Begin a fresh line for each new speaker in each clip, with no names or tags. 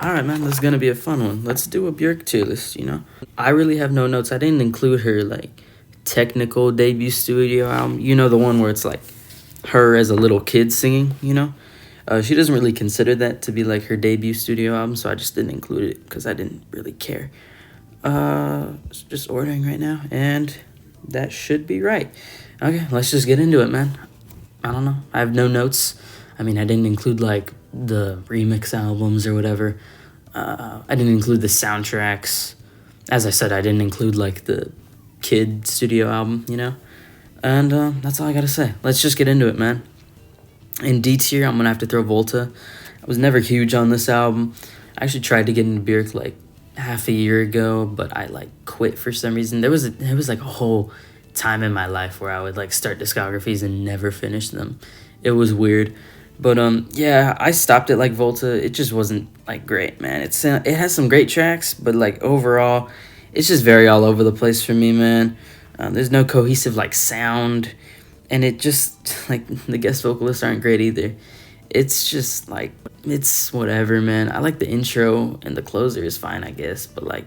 All right, man, this is gonna be a fun one. Let's do a Björk tier list. I really have no notes. I didn't include her, like, technical debut studio album. The one where it's, like, her as a little kid singing. She doesn't really consider that to be, like, her debut studio album, so I just didn't include it because I didn't really care. Just ordering right now, and that should be right. Okay, let's just get into it, man. I don't know. I have no notes. I mean, I didn't include, like, the remix albums or whatever. I didn't include the soundtracks. As I said, I didn't include, like, the kid studio album. And that's all I gotta say. Let's just get into it, man. In D tier, I'm gonna have to throw Volta. I was never huge on this album. I actually tried to get into Björk, like, half a year ago, but I, like, quit for some reason. There was like, a whole time in my life where I would, like, start discographies and never finish them. It was weird. But, yeah, I stopped it like Volta. It just wasn't, like, great, man. It has some great tracks, but, like, overall, it's just very all over the place for me, man. There's no cohesive, like, sound, and it just, like, the guest vocalists aren't great either. It's just, like, it's whatever, man. I like the intro, and the closer is fine, I guess, but, like,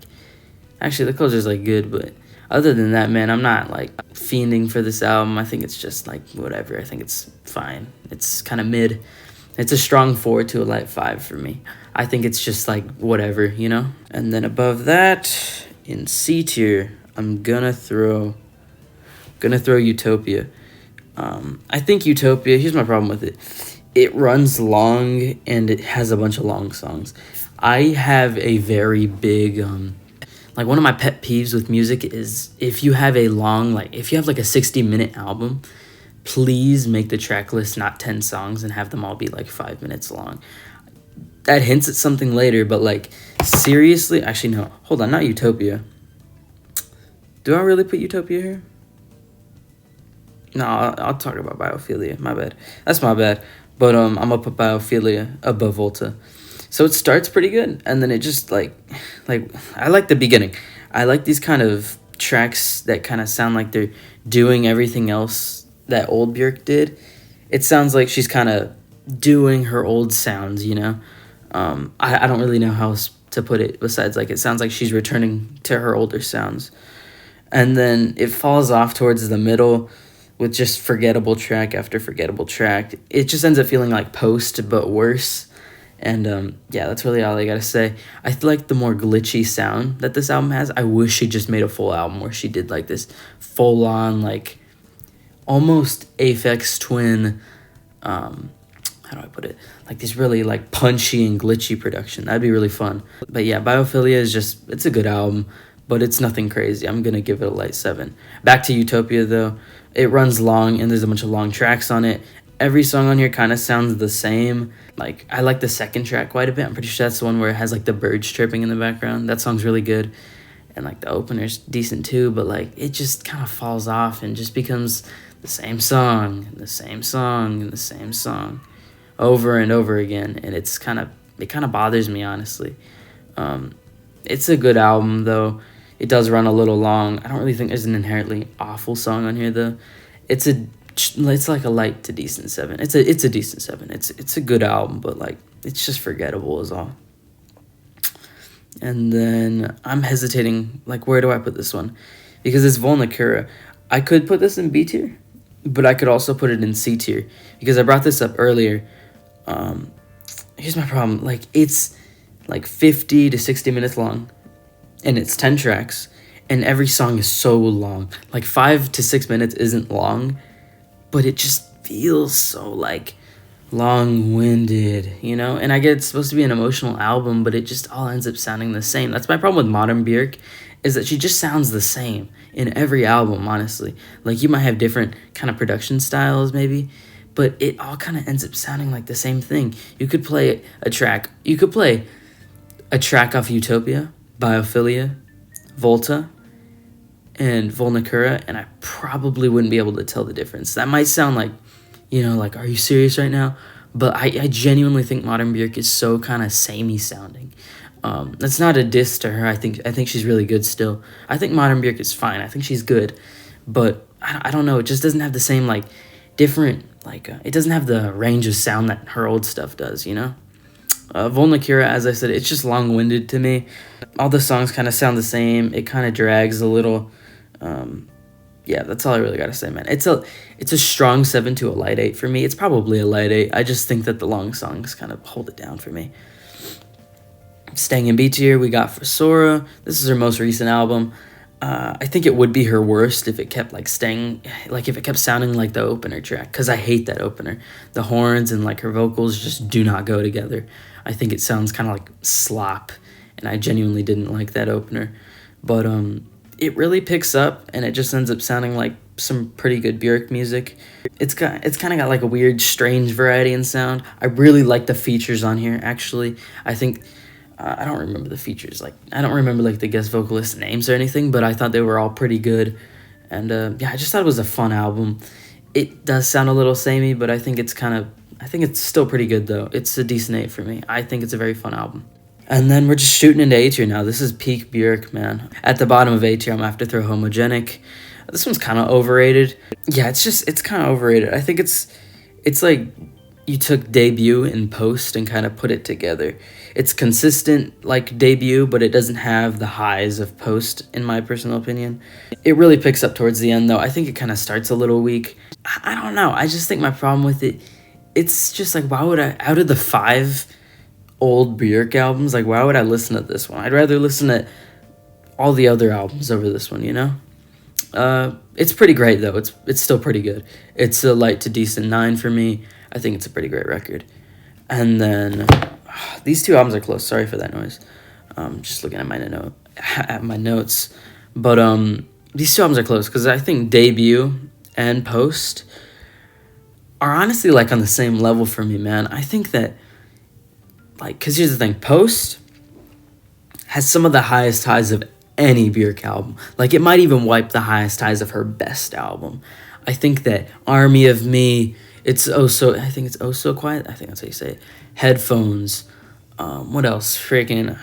actually, the closer's, like, good, but other than that, man, I'm not, like, fiending for this album. I think it's just, like, whatever. I think it's fine. It's kind of mid. It's a strong 4 to a light 5 for me. I think it's just, like, whatever. And then above that, in C tier, I'm gonna throw Utopia. I think Utopia, here's my problem with it. It runs long, and it has a bunch of long songs. I have a very big, like, one of my pet peeves with music is if you have if you have, like, a 60-minute album, please make the track list not 10 songs and have them all be, like, 5 minutes long. That hints at something later, but, like, seriously, actually, no, hold on, not Utopia. Do I really put Utopia here? No, I'll talk about Biophilia. My bad. That's my bad. But I'm gonna put Biophilia above Volta. So it starts pretty good, and then it just, like I like the beginning. I like these kind of tracks that kind of sound like they're doing everything else that old Björk did. It sounds like she's kind of doing her old sounds. I don't really know how else to put it besides, like, it sounds like she's returning to her older sounds. And then it falls off towards the middle with just forgettable track after forgettable track. It just ends up feeling like Post, but worse. And, yeah, that's really all I gotta say. I feel like the more glitchy sound that this album has, I wish she just made a full album where she did, like, this full-on, like, almost Aphex Twin, how do I put it? Like, these really, like, punchy and glitchy production. That'd be really fun. But, yeah, Biophilia is just, it's a good album, but it's nothing crazy. I'm gonna give it a light 7. Back to Utopia, though. It runs long, and there's a bunch of long tracks on it. Every song on here kind of sounds the same. Like, I like the second track quite a bit. I'm pretty sure that's the one where it has, like, the birds chirping in the background. That song's really good. And, like, the opener's decent too, but, like, it just kind of falls off and just becomes the same song, and the same song, and the same song over and over again. And it kind of bothers me, honestly. It's a good album, though. It does run a little long. I don't really think there's an inherently awful song on here, though. It's like a light to decent 7. It's a decent 7. It's a good album, but, like, it's just forgettable is all. And then I'm hesitating, like, where do I put this one? Because it's Volnakura. I could put this in B tier, but I could also put it in C tier because I brought this up earlier. Here's my problem. Like, it's like 50 to 60 minutes long, and it's 10 tracks, and every song is so long. Like, 5 to 6 minutes isn't long, but it just feels so, like, long-winded, And I get it's supposed to be an emotional album, but it just all ends up sounding the same. That's my problem with modern Björk, is that she just sounds the same in every album, honestly. Like, you might have different kind of production styles, maybe, but it all kind of ends up sounding like the same thing. You could play a track off Utopia, Biophilia, Volta, and Volnakura, and I probably wouldn't be able to tell the difference. That might sound like, like, are you serious right now? But I genuinely think modern Björk is so kind of samey sounding. That's not a diss to her. I think she's really good still. I think modern Björk is fine. I think she's good, but I don't know. It just doesn't have the same, like, different, like, it doesn't have the range of sound that her old stuff does, Volnakira, as I said, it's just long-winded to me. All the songs kind of sound the same. It kind of drags a little. Yeah, that's all I really gotta say, man. It's a strong 7 to a light 8 for me. It's probably a light 8. I just think that the long songs kind of hold it down for me. Staying in B tier, we got for Sora. This is her most recent album. I think it would be her worst if it kept if it kept sounding like the opener track, because I hate that opener. The horns and like her vocals just do not go together. I think it sounds kind of like slop, and I genuinely didn't like that opener. But it really picks up, and it just ends up sounding like some pretty good Björk music. It's kind of got like a weird, strange variety in sound. I really like the features on here, actually. I think I don't remember the features. Like, I don't remember like the guest vocalist names or anything, but I thought they were all pretty good. And yeah, I just thought it was a fun album. It does sound a little samey, but I think it's still pretty good though. It's a decent 8 for me. I think it's a very fun album. And then we're just shooting into A tier now. This is peak Björk, man. At the bottom of A tier, I'm gonna have to throw Homogenic. This one's kind of overrated. Yeah, it's kind of overrated. I think it's like you took Debut and Post and kind of put it together. It's consistent like Debut, but it doesn't have the highs of Post, in my personal opinion. It really picks up towards the end, though. I think it kind of starts a little weak. I don't know. I just think my problem with it, it's just like, why would I, out of the 5 old Björk albums, like, why would I listen to this one? I'd rather listen to all the other albums over this one, you know? It's pretty great, though. It's still pretty good. It's a light to decent 9 for me. I think it's a pretty great record. And then these 2 albums are close. Sorry for that noise. Just looking at my notes. But these 2 albums are close because I think Debut and Post are honestly like on the same level for me, man. I think that, like, because here's the thing, Post has some of the highest highs of any Björk album. Like, it might even wipe the highest highs of her best album. I think that Army of Me, I think it's Oh So Quiet. I think that's how you say it. Headphones. What else? Freaking,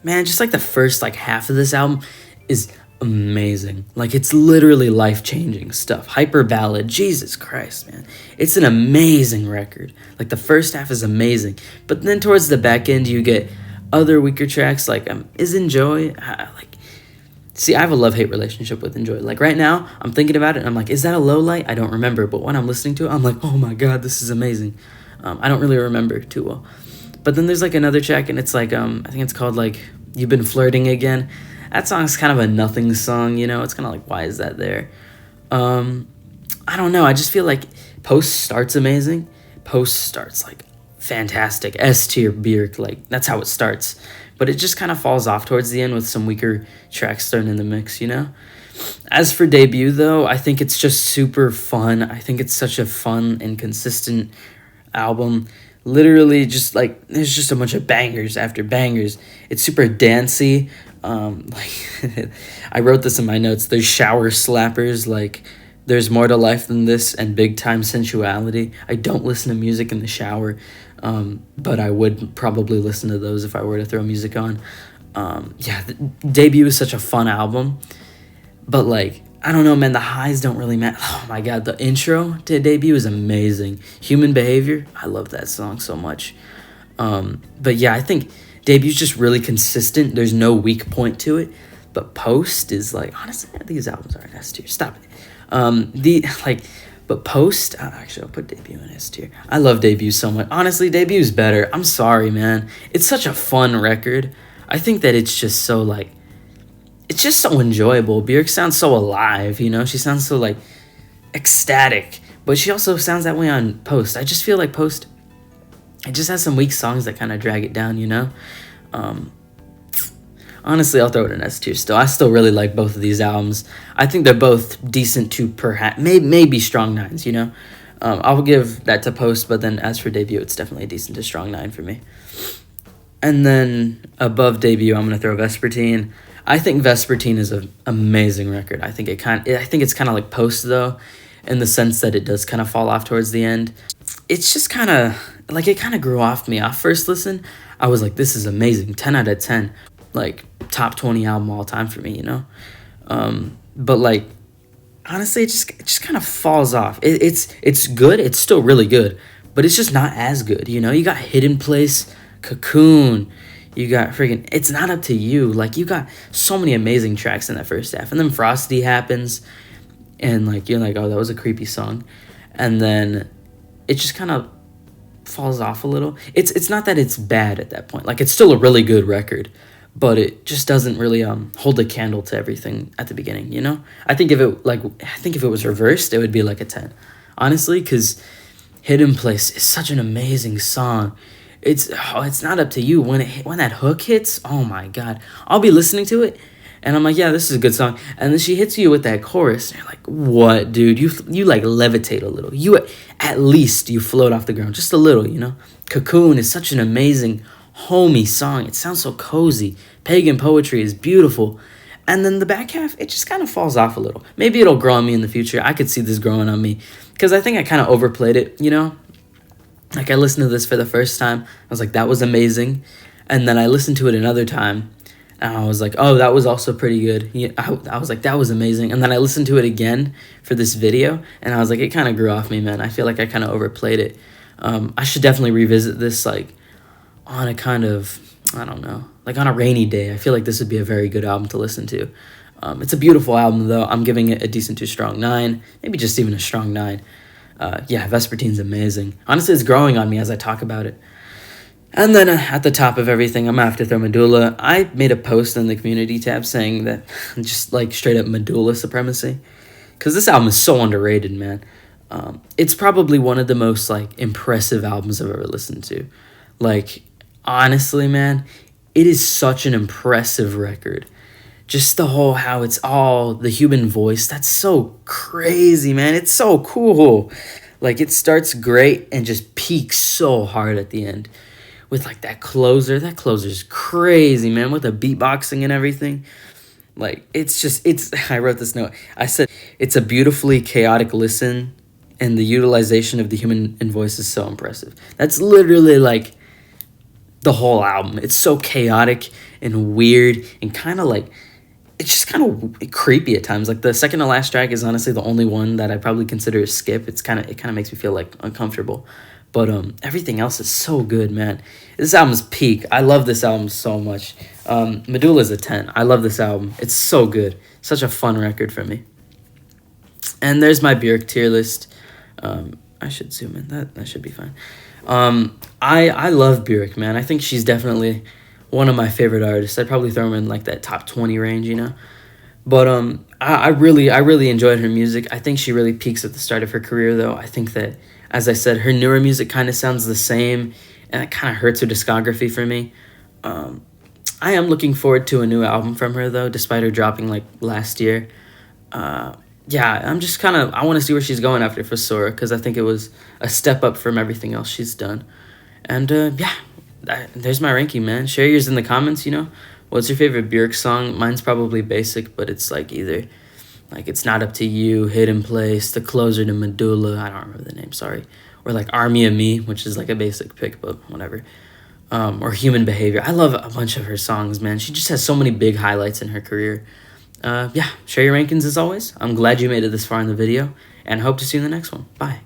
man, just like the first like half of this album is amazing. Like, it's literally life-changing stuff. Hyper Ballad, Jesus Christ, man. It's an amazing record. Like, the first half is amazing. But then towards the back end, you get other weaker tracks, like, is Enjoy, see, I have a love-hate relationship with Enjoy. Like, right now, I'm thinking about it, and I'm like, is that a low light? I don't remember. But when I'm listening to it, I'm like, oh my god, this is amazing. I don't really remember too well. But then there's, like, another track, and it's, like, I think it's called, like, You've Been Flirting Again. That song's kind of a nothing song, you know? It's kind of like, why is that there? I don't know. I just feel like Post starts amazing. Post starts, like, fantastic. S tier Björk, like, that's how it starts. But it just kind of falls off towards the end with some weaker tracks starting in the mix, you know? As for Debut, though, I think it's just super fun. I think it's such a fun and consistent album. Literally, just, like, there's just a bunch of bangers after bangers. It's super dancey. Like, I wrote this in my notes. There's shower slappers, like, There's More to Life Than This and Big Time Sensuality. I don't listen to music in the shower, but I would probably listen to those if I were to throw music on. Yeah, Debut is such a fun album, but, like, I don't know, man, the highs don't really matter. Oh my god, the intro to Debut is amazing. Human Behavior, I love that song so much. But yeah, I think Debut's just really consistent. There's no weak point to it. But Post is, like, honestly, these albums are an S tier. Stop it. But Post, actually, I'll put Debut in S tier. I love Debut so much. Honestly, Debut's better. I'm sorry, man. It's such a fun record. I think that it's just so, like, it's just so enjoyable. Björk sounds so alive, you know? She sounds so, like, ecstatic. But she also sounds that way on Post. I just feel like Post, it just has some weak songs that kind of drag it down, you know? Honestly, I'll throw it in S tier still. I still really like both of these albums. I think they're both decent to perhaps, maybe strong 9s, you know? I'll give that to Post, but then as for Debut, it's definitely a decent to strong 9 for me. And then above Debut, I'm going to throw Vespertine. I think Vespertine is an amazing record. I think it's kind of like Post, though, in the sense that it does kind of fall off towards the end. It's just kind of, like, it kind of grew off me. Off first listen, I was like, this is amazing. 10 out of 10. Like, top 20 album all time for me, you know? But, like, honestly, it just kind of falls off. It's good. It's still really good. But it's just not as good, you know? You got Hidden Place Cocoon. You got friggin' It's Not Up to You. Like, you got so many amazing tracks in that first half. And then Frosty happens, and, like, you're like, oh, that was a creepy song. And then it just kind of falls off a little. It's not that it's bad at that point. Like, it's still a really good record, but it just doesn't really hold a candle to everything at the beginning, you know? I think if it was reversed, it would be like a 10. Honestly, cuz Hidden Place is such an amazing song. It's Not Up to You. When that hook hits, oh my god. I'll be listening to it and I'm like, yeah, this is a good song. And then she hits you with that chorus and you're like, what, dude? You like levitate a little. At least you float off the ground just a little, you know? Cocoon is such an amazing homey song. It sounds so cozy. Pagan Poetry is beautiful. And then the back half, it just kind of falls off a little. Maybe it'll grow on me in the future. I could see this growing on me because I think I kind of overplayed it, you know? Like, I listened to this for the first time. I was like, that was amazing. And then I listened to it another time. And I was like, oh, that was also pretty good. Yeah, I was like, that was amazing. And then I listened to it again for this video. And I was like, it kind of grew off me, man. I feel like I kind of overplayed it. I should definitely revisit this, like, on a kind of, I don't know, like on a rainy day. I feel like this would be a very good album to listen to. It's a beautiful album, though. I'm giving it a decent to strong 9. Maybe just even a strong 9. Yeah, Vespertine's amazing. Honestly, it's growing on me as I talk about it. And then at the top of everything, I'm going to have to throw Medulla. I made a post in the community tab saying that just like straight up Medulla supremacy. Because this album is so underrated, man. It's probably one of the most like impressive albums I've ever listened to. Like, honestly, man, it is such an impressive record. Just the whole, how it's all the human voice. That's so crazy, man. It's so cool. Like, it starts great and just peaks so hard at the end. With, like, that closer. That closer's crazy, man. With the beatboxing and everything. Like, I wrote this note. I said, it's a beautifully chaotic listen. And the utilization of the human voice is so impressive. That's literally, like, the whole album. It's so chaotic and weird and kind of, like, it's just kind of creepy at times. Like, the second to last track is honestly the only one that I probably consider a skip. It kind of makes me feel like uncomfortable. But everything else is so good, man. This album's peak. I love this album so much. Medulla's a 10. I love this album. It's so good. Such a fun record for me. And there's my Björk tier list. I should zoom in. That should be fine. I love Björk, man. I think she's definitely one of my favorite artists. I'd probably throw her in like that top 20 range, you know. But I really enjoyed her music. I think she really peaks at the start of her career, though. I think that, as I said, her newer music kind of sounds the same, and it kind of hurts her discography for me. I am looking forward to a new album from her, though, despite her dropping like last year. Yeah, I'm just kind of, I want to see where she's going after Fosora, because I think it was a step up from everything else she's done. And yeah, there's my ranking, man. Share yours in the comments, you know. What's your favorite Björk song? Mine's probably basic, but it's like either, like, It's Not Up to You, Hidden Place, The Closer to Medulla, I don't remember the name, sorry. Or like Army of Me, which is like a basic pick, but whatever. Or Human Behavior. I love a bunch of her songs, man. She just has so many big highlights in her career. Yeah, share your rankings as always. I'm glad you made it this far in the video, and hope to see you in the next one. Bye.